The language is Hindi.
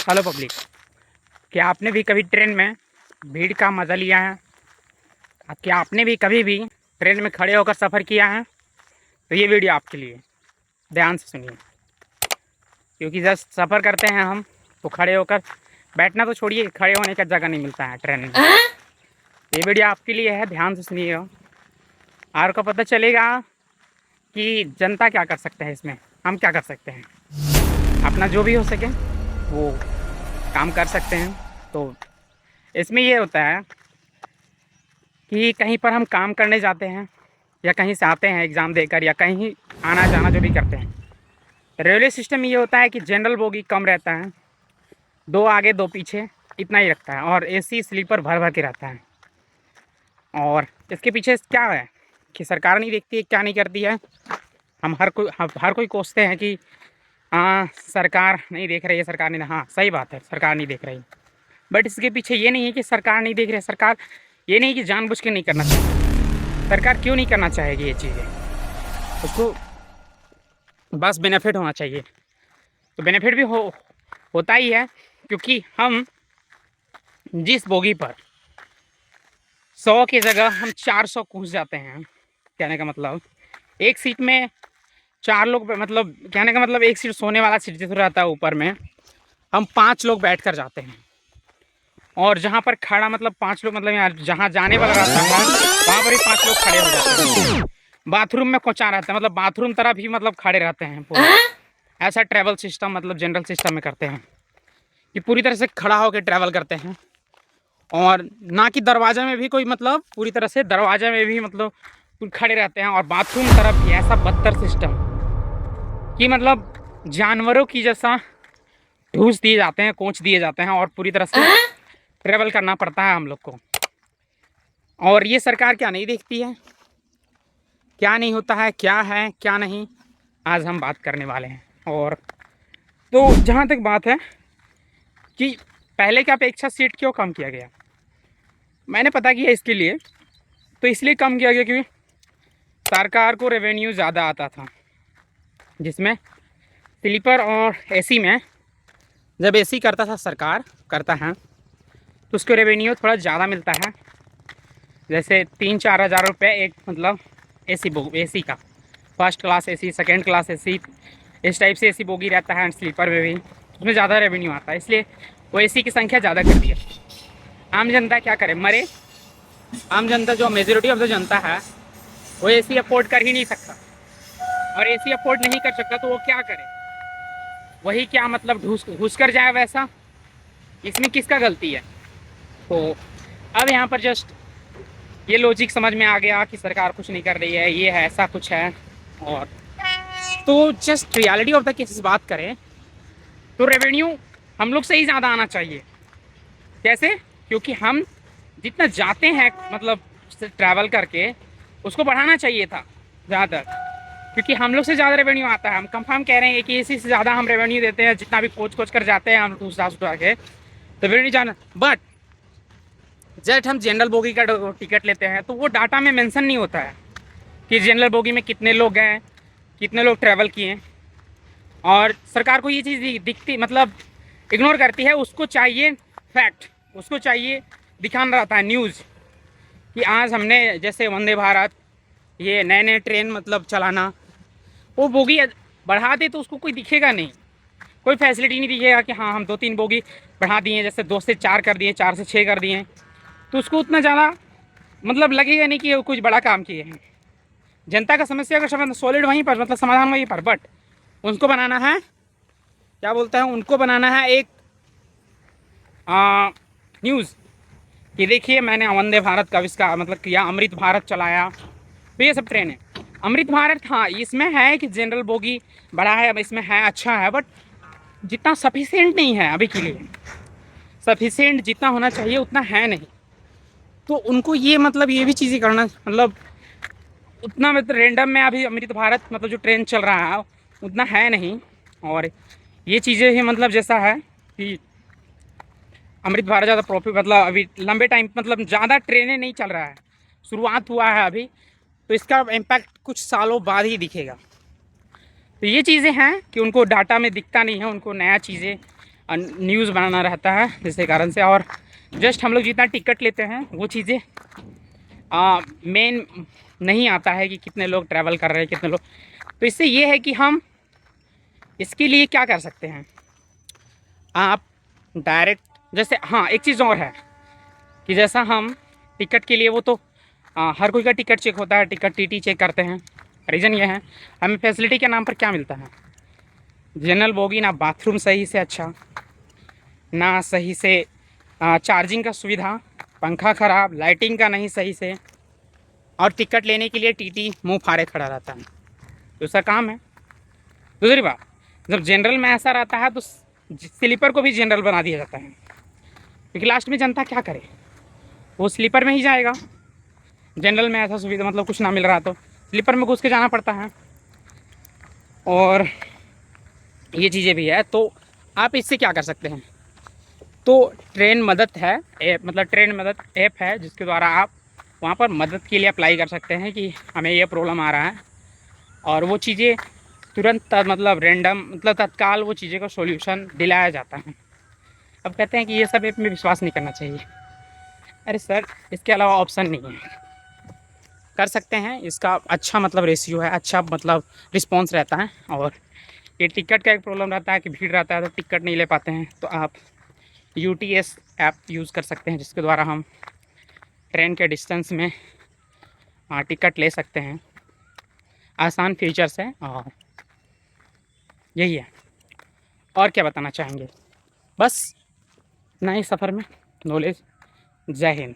हेलो पब्लिक, क्या आपने भी कभी ट्रेन में भीड़ का मज़ा लिया है? क्या आपने भी कभी भी ट्रेन में खड़े होकर सफ़र किया है? तो ये वीडियो आपके लिए, ध्यान से सुनिए। क्योंकि जब सफ़र करते हैं हम तो खड़े होकर बैठना तो छोड़िए, खड़े होने का जगह नहीं मिलता है ट्रेन में। ये वीडियो आपके लिए है, ध्यान से सुनिएगा। आपको पता चलेगा कि जनता क्या कर सकते हैं, इसमें हम क्या कर सकते हैं। अपना जो भी हो सके वो काम कर सकते हैं। तो इसमें ये होता है कि कहीं पर हम काम करने जाते हैं या कहीं से आते हैं एग्ज़ाम देकर, या कहीं आना जाना जो भी करते हैं, रेलवे सिस्टम ये होता है कि जनरल बोगी कम रहता है, 2 आगे 2 पीछे इतना ही रखता है, और एसी स्लीपर भर भर के रहता है। और इसके पीछे क्या है कि सरकार नहीं देखती है, क्या नहीं करती है। हम हर कोई कोसते हैं कि हाँ सरकार नहीं देख रही है, सरकार नहीं, हाँ सही बात है, सरकार नहीं देख रही। बट इसके पीछे ये नहीं है कि सरकार नहीं देख रही है, सरकार ये नहीं कि जानबूझ के नहीं करना चाहिए। सरकार क्यों नहीं करना चाहेगी ये चीज़ें? उसको बस बेनिफिट होना चाहिए। तो बेनिफिट भी होता ही है, क्योंकि हम जिस बोगी पर 100 की जगह हम 400 घुस जाते हैं। कहने का मतलब एक सीट में 4 लोग, मतलब कहने का मतलब एक सीट सोने वाला सीट जो रहता है ऊपर में, हम 5 लोग बैठ कर जाते हैं। और जहाँ पर खड़ा मतलब 5 लोग, मतलब यार जहाँ जाने वाला रास्ता है वहाँ पर ही 5 लोग खड़े हो जाते हैं। बाथरूम में कोचा रहता है, मतलब बाथरूम तरफ ही मतलब खड़े रहते हैं पूरा। ऐसा ट्रैवल सिस्टम मतलब जनरल सिस्टम में करते हैं कि पूरी तरह से खड़ा होकर ट्रैवल करते हैं। और ना कि दरवाजे में भी कोई, मतलब पूरी तरह से दरवाजे में भी मतलब खड़े रहते हैं, और बाथरूम तरफ भी ऐसा बदतर सिस्टम कि मतलब जानवरों की जैसा ठूस दिए जाते हैं, कोच दिए जाते हैं, और पूरी तरह से ट्रैवल करना पड़ता है हम लोग को। और ये सरकार क्या नहीं देखती है, क्या नहीं होता है, क्या है क्या नहीं, आज हम बात करने वाले हैं। और तो जहाँ तक बात है कि पहले की अपेक्षा सीट क्यों कम किया गया, मैंने पता किया इसके लिए। तो इसलिए कम किया गया क्योंकि सरकार को रेवेन्यू ज़्यादा आता था, जिसमें स्लीपर और एसी में, जब एसी करता था सरकार करता है तो उसको रेवेन्यू थोड़ा ज़्यादा मिलता है। जैसे 3-4 हज़ार रुपये एक, मतलब एसी का, first class AC, second class AC, इस टाइप से एसी बोगी रहता है। एंड स्लीपर में भी उसमें ज़्यादा रेवेन्यू आता है, इसलिए वो एसी की संख्या ज़्यादा कर दी है। आम जनता क्या करे, मरे। आम जनता जो मेजोरिटी ऑफ द जनता है वो एसी अफोर्ड कर ही नहीं सकता, और एसी अफोर्ड नहीं कर सकता तो वो क्या करे, वही क्या मतलब घुस कर जाए वैसा। इसमें किसका गलती है? तो अब यहाँ पर जस्ट ये लॉजिक समझ में आ गया कि सरकार कुछ नहीं कर रही है, ये है ऐसा कुछ है। और तो just reality of the cases बात करें तो रेवेन्यू हम लोग से ही ज़्यादा आना चाहिए। कैसे? क्योंकि हम जितना जाते हैं मतलब ट्रैवल करके, उसको बढ़ाना चाहिए था ज़्यादा, क्योंकि हम लोग से ज़्यादा रेवेन्यू आता है। हम कंफर्म कह रहे हैं कि इसी से ज़्यादा हम रेवेन्यू देते हैं, जितना भी कोच कर जाते हैं हम दूसरा के, तो रेवेन्यू जाना। बट जब हम जनरल बोगी का टिकट लेते हैं तो वो डाटा में मेंशन नहीं होता है कि जनरल बोगी में कितने लोग गए, कितने लोग ट्रैवल किए। और सरकार को ये चीज़ दिखती, मतलब इग्नोर करती है। उसको चाहिए फैक्ट, उसको चाहिए दिखाना रहता है न्यूज़ कि आज हमने जैसे वंदे भारत, ये नए नए ट्रेन मतलब चलाना, वो बोगी बढ़ा दे तो उसको कोई दिखेगा नहीं, कोई फैसिलिटी नहीं दिखेगा कि हाँ हम 2-3 बोगी बढ़ा दिए, जैसे 2 से 4 कर दिए, 4 से 6 कर दिए, तो उसको उतना ज़्यादा मतलब लगेगा नहीं कि वो कुछ बड़ा काम किए हैं। जनता का समस्या का समाधान सॉलिड वहीं पर, मतलब समाधान वहीं पर। बट उनको बनाना है, क्या बोलते हैं, उनको बनाना है एक न्यूज़ कि देखिए मैंने वंदे भारत का आविष्कार मतलब किया, अमृत भारत चलाया। तो ये सब ट्रेन है अमृत भारत, हाँ इसमें है कि जनरल बोगी बड़ा है, अब इसमें है अच्छा है, बट जितना सफिशिएंट नहीं है अभी के लिए। सफिशिएंट जितना होना चाहिए उतना है नहीं। तो उनको ये मतलब ये भी चीज़ें करना, मतलब उतना मतलब रेंडम में अभी अमृत भारत मतलब जो ट्रेन चल रहा है उतना है नहीं। और ये चीज़ें ही मतलब जैसा है कि अमृत भारत ज़्यादा प्रॉफिट, मतलब अभी लंबे टाइम मतलब ज़्यादा ट्रेनें नहीं चल रहा है, शुरुआत हुआ है अभी, तो इसका इम्पैक्ट कुछ सालों बाद ही दिखेगा। तो ये चीज़ें हैं कि उनको डाटा में दिखता नहीं है, उनको नया चीज़ें न्यूज़ बनाना रहता है, जिसके कारण से। और जस्ट हम लोग जितना टिकट लेते हैं वो चीज़ें मेन नहीं आता है कि कितने लोग ट्रैवल कर रहे हैं, कितने लोग। तो इससे ये है कि हम इसके लिए क्या कर सकते हैं, आप डायरेक्ट, जैसे हाँ एक चीज़ और है कि जैसा हम टिकट के लिए, वो तो हर कोई का टिकट चेक होता है, टिकट टीटी चेक करते हैं। रीज़न ये है, हमें फैसिलिटी के नाम पर क्या मिलता है, जनरल बोगी, ना बाथरूम सही से अच्छा, ना सही से चार्जिंग का सुविधा, पंखा ख़राब, लाइटिंग का नहीं सही से, और टिकट लेने के लिए टीटी मुंह फाड़े खड़ा रहता है। तो उसका काम है। दूसरी बात, जब जनरल में ऐसा रहता है तो स्लीपर को भी जनरल बना दिया जाता है, क्योंकि लास्ट में जनता क्या करे, वो स्लीपर में ही जाएगा। जनरल में ऐसा सुविधा मतलब कुछ ना मिल रहा तो स्लीपर में घुस के जाना पड़ता है। और ये चीज़ें भी है। तो आप इससे क्या कर सकते हैं, तो ट्रेन मदद है ऐप, मतलब ट्रेन मदद ऐप है, जिसके द्वारा आप वहाँ पर मदद के लिए अप्लाई कर सकते हैं कि हमें ये प्रॉब्लम आ रहा है, और वो चीज़ें तुरंत मतलब रैंडम, मतलब तत्काल वो चीज़ें का सॉल्यूशन दिलाया जाता है। अब कहते हैं कि ये सब ऐप में विश्वास नहीं करना चाहिए। अरे सर, इसके अलावा ऑप्शन नहीं है, कर सकते हैं। इसका अच्छा मतलब रेशियो है, अच्छा मतलब रिस्पॉन्स रहता है। और ये टिकट का एक प्रॉब्लम रहता है कि भीड़ रहता है तो टिकट नहीं ले पाते हैं, तो आप UTS ऐप यूज़ कर सकते हैं, जिसके द्वारा हम ट्रेन के डिस्टेंस में टिकट ले सकते हैं। आसान फीचर्स है और यही है। और क्या बताना चाहेंगे, बस इतना ही सफ़र में नॉलेज। जय हिंद।